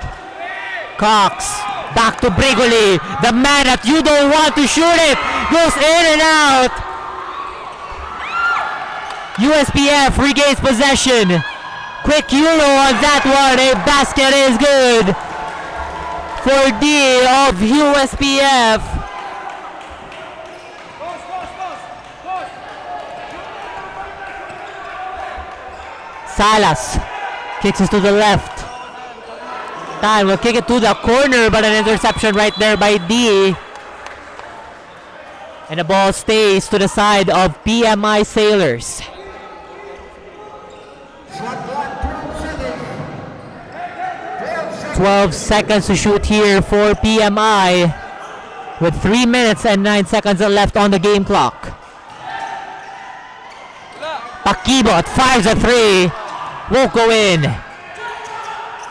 A: Cox. Back to Brigoli. The man that you don't want to shoot it. Goes in and out. USPF regains possession. Quick Euro on that one. A basket is good for D of USPF. Salas kicks it to the left. Tan will kick it to the corner, but an interception right there by D. And the ball stays to the side of PMI Sailors. 12 seconds to shoot here for PMI with 3 minutes and 9 seconds left on the game clock. Pakibot fires a three. Won't go in.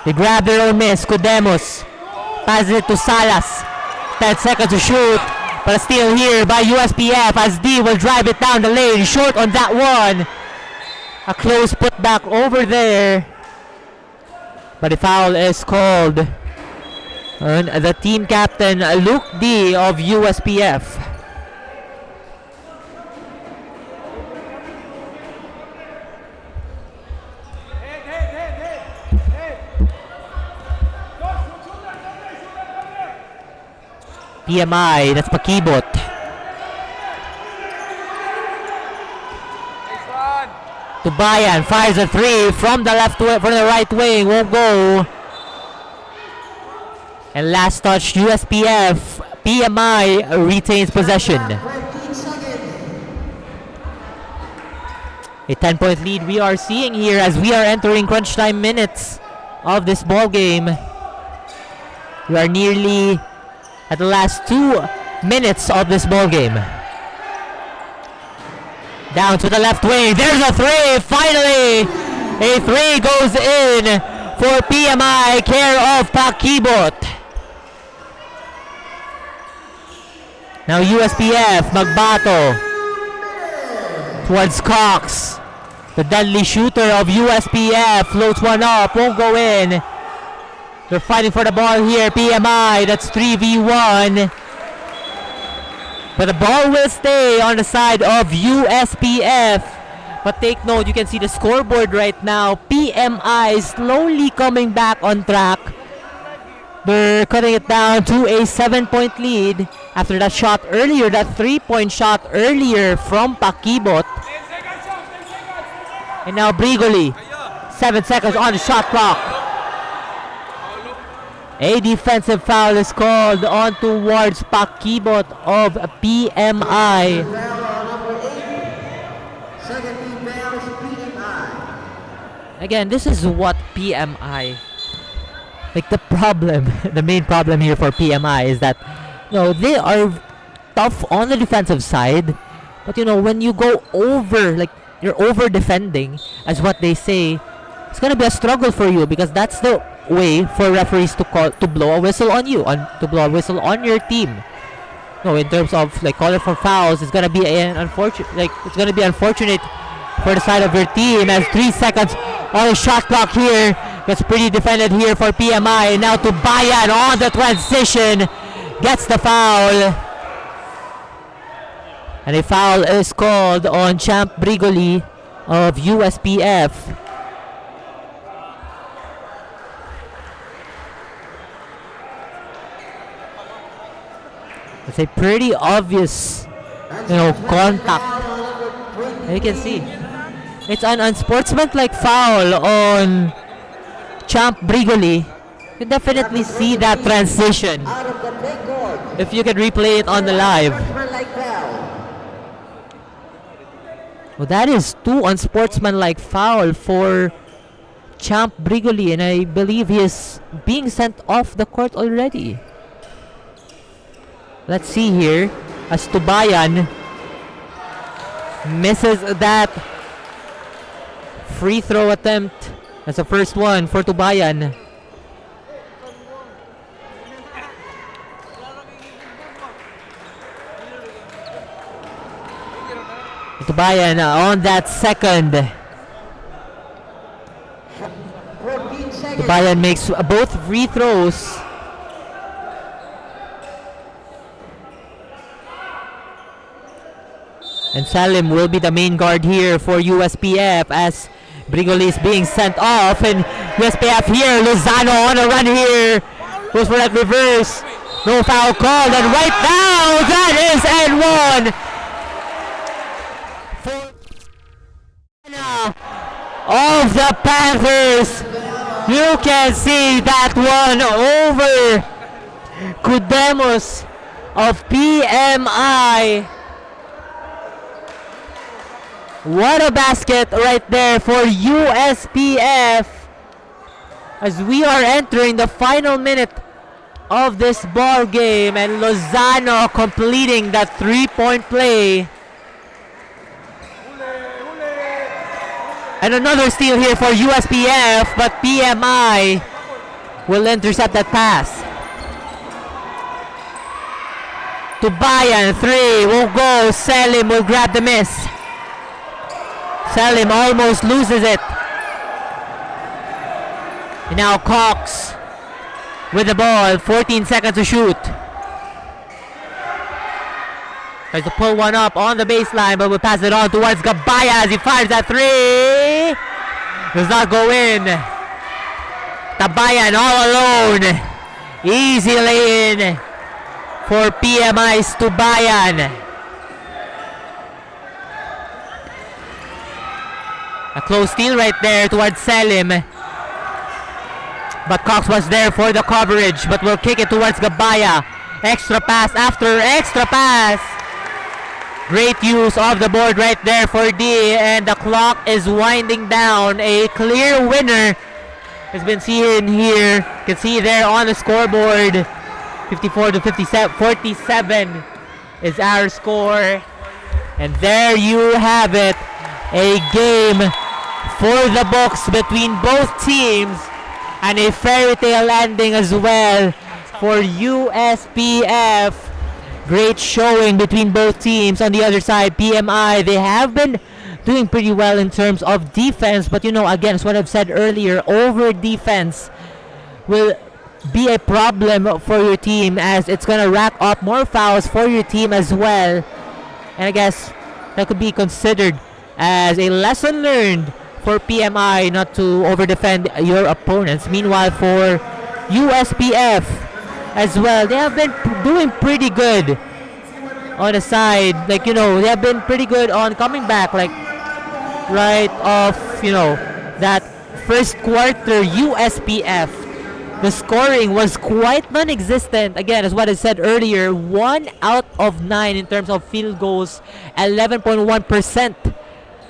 A: They grab their own miss. Kudemos passes it to Salas. 10 seconds to shoot. But still here by USPF as D will drive it down the lane. Short on that one. A close putback over there. But the foul is called on the team captain Luke D of USPF. PMI, that's Pakibot. Tubayan fires a three from the right wing, won't go. And last touch, USPF. PMI retains possession. A 10-point lead we are seeing here as we are entering crunch time minutes of this ball game. We are nearly at the last 2 minutes of this ball game. Down to the left wing. There's a three. Finally, a three goes in for PMI, care of Pakibot. Now USPF, Magbato towards Cox. The deadly shooter of USPF floats one up, won't go in. They're fighting for the ball here, PMI. That's 3v1. But the ball will stay on the side of USPF. But take note, you can see the scoreboard right now. PMI slowly coming back on track. They're cutting it down to a 7-point lead after that shot earlier, that 3-point shot earlier from Pakibot. And now Brigoli. 7 seconds on the shot clock. A defensive foul is called on towards Pakibot of PMI. Again, this is what PMI, like the problem, the main problem here for PMI is that, you know, they are tough on the defensive side, but you know, when you go over, like you're over defending, as what they say, it's gonna be a struggle for you because that's the way for referees to blow a whistle on you, to blow a whistle on your team. No, in terms of like calling for fouls, it's gonna be an unfortunate, unfortunate for the side of your team as 3 seconds on the shot clock here. Gets pretty defended here for PMI. Now to Bayan on the transition, gets the foul, and a foul is called on Champ Brigoli of USPF. It's a pretty obvious, you know, contact. And you can see it's an unsportsmanlike foul on Champ Brigoli. You can definitely see that transition if you can replay it on the live. Well, that is too unsportsmanlike foul for Champ Brigoli, and I believe he is being sent off the court already. Let's see here as Tubayan misses that free throw attempt. That's the first one for Tubayan. Tubayan on that second.
B: 14 seconds.
A: Tubayan makes both free throws. And Salim will be the main guard here for USPF as Brigoli is being sent off. And USPF here, Lozano on a run here. Goes for that reverse. No foul called. And right now, that is N1. For of the Panthers. You can see that one over Kudemos of PMI. What a basket right there for USPF as we are entering the final minute of this ball game, and Lozano completing that three-point play. And another steal here for USPF, but PMI will intercept that pass. Tubayan, three, will go. Salim will grab the miss. Salim almost loses it. And now Cox with the ball, 14 seconds to shoot. Tries to pull one up on the baseline, but will pass it on towards Gabaya as he fires that three. Does not go in. Tabayan all alone. Easy lay-in for PMI's Tubayan. A close steal right there towards Salim. But Cox was there for the coverage, but will kick it towards Gabaya. Extra pass after extra pass. Great use of the board right there for D, and the clock is winding down. A clear winner has been seen here. You can see there on the scoreboard. 54 to 47 is our score. And there you have it. A game for the books between both teams, and a fairy tale ending as well for USPF. Great showing between both teams. On the other side, PMI, they have been doing pretty well in terms of defense, but you know, again, it's what I've said earlier, over defense will be a problem for your team as it's gonna rack up more fouls for your team as well. And I guess that could be considered as a lesson learned for PMI not to over-defend your opponents. Meanwhile, for USPF as well, they have been doing pretty good on the side. Like, you know, they have been pretty good on coming back. Like, right off, you know, that first quarter, USPF, the scoring was quite non-existent. Again, as what I said earlier, 1 out of 9 in terms of field goals, 11.1%.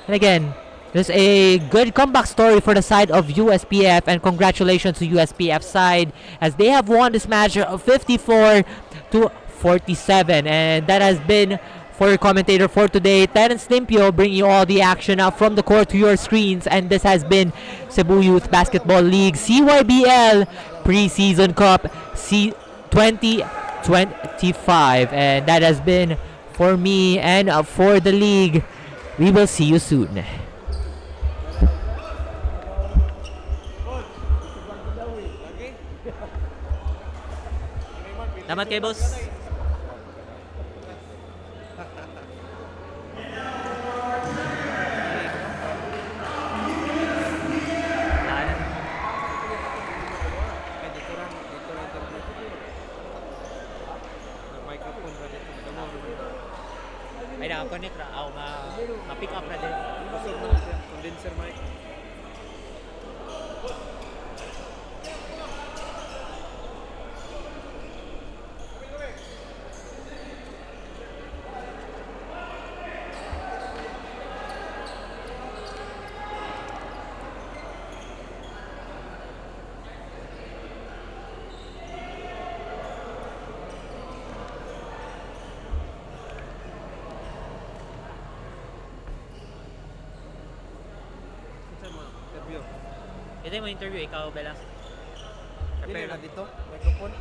A: And again, there's a good comeback story for the side of USPF, and congratulations to USPF side as they have won this match 54 to 47. And that has been for your commentator for today, Terence Limpio, bringing you all the action out from the court to your screens. And this has been Cebu Youth Basketball League CYBL Preseason Cup C2025. And that has been for me and for the league. We will see you soon. Salamat kayo, boss. Ay, naka-connect na. Ma-pick up na din. Condenser mic. Ito mo interview, ikaw, Bella.
D: Player na dito, microphone.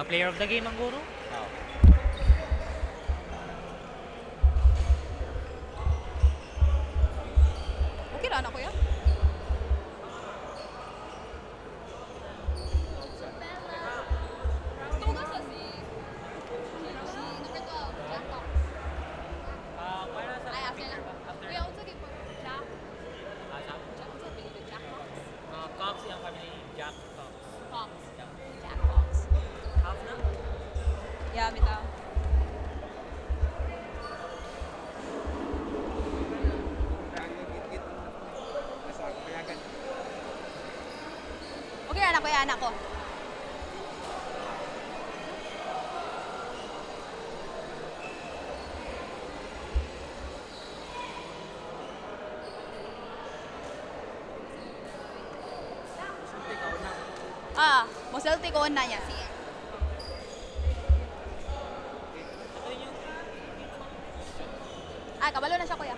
A: Player of the game ang guro?
D: Oo.
C: anak ko yan?
E: Cox yung family Jack Cox.
C: Jack Fox.
E: Half na?
C: Yeah, bitaw. Okay, anak ko yan, anak ko. Moselti ko na niya. Sige. Kabalo na siya, kuya.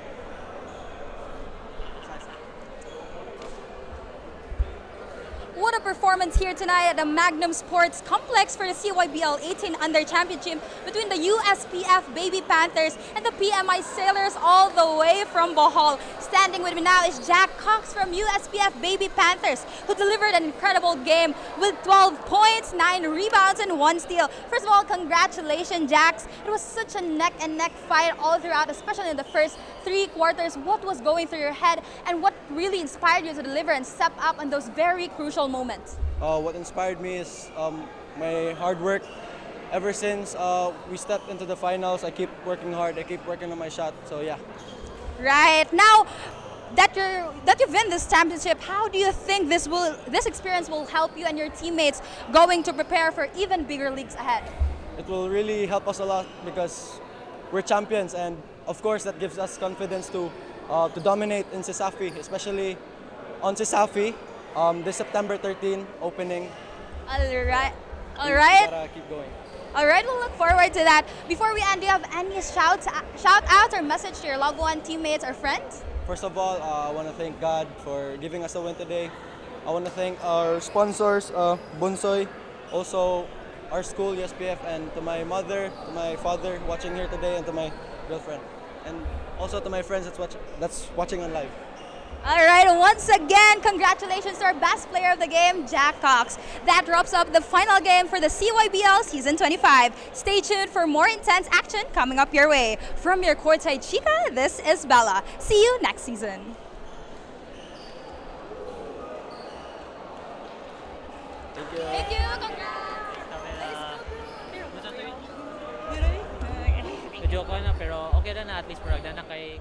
C: What a performance here tonight at the Magnum Sports Complex for the CYBL 18 Under Championship between the USPF Baby Panthers and the PMI Sailors all the way from Bohol. Standing with me now is Jack Cox from USPF Baby Panthers, who delivered an incredible game with 12 points, 9 rebounds, and 1 steal. First of all, congratulations, Jax. It was such a neck-and-neck fight all throughout, especially in the first 3 quarters. What was going through your head, and what really inspired you to deliver and step up on those very crucial moments?
D: What inspired me is my hard work. Ever since we stepped into the finals, I keep working hard. I keep working on my shot. So yeah.
C: Right now that you've won this championship, how do you think this experience will help you and your teammates going to prepare for even bigger leagues ahead?
D: It will really help us a lot because we're champions, and of course that gives us confidence to dominate in CYSAFI, especially on CYSAFI. This September 13 opening.
C: All right.
D: Gotta keep going.
C: All right, we'll look forward to that. Before we end, do you have any shout out or message to your loved one, teammates, or friends?
D: First of all, I want to thank God for giving us a win today. I want to thank our sponsors, Bunsoy, also our school, USPF, and to my mother, to my father watching here today, and to my girlfriend. And also to my friends that's watching on live.
C: All right, once again, congratulations to our best player of the game, Jack Cox. That wraps up the final game for the CYBL Season 25. Stay tuned for more intense action coming up your way. From your courtside chica, this is Bella. See you next season.
D: Thank you.
C: Thank you, congrats.
E: Medyo ko na pero okay na at least parang na kay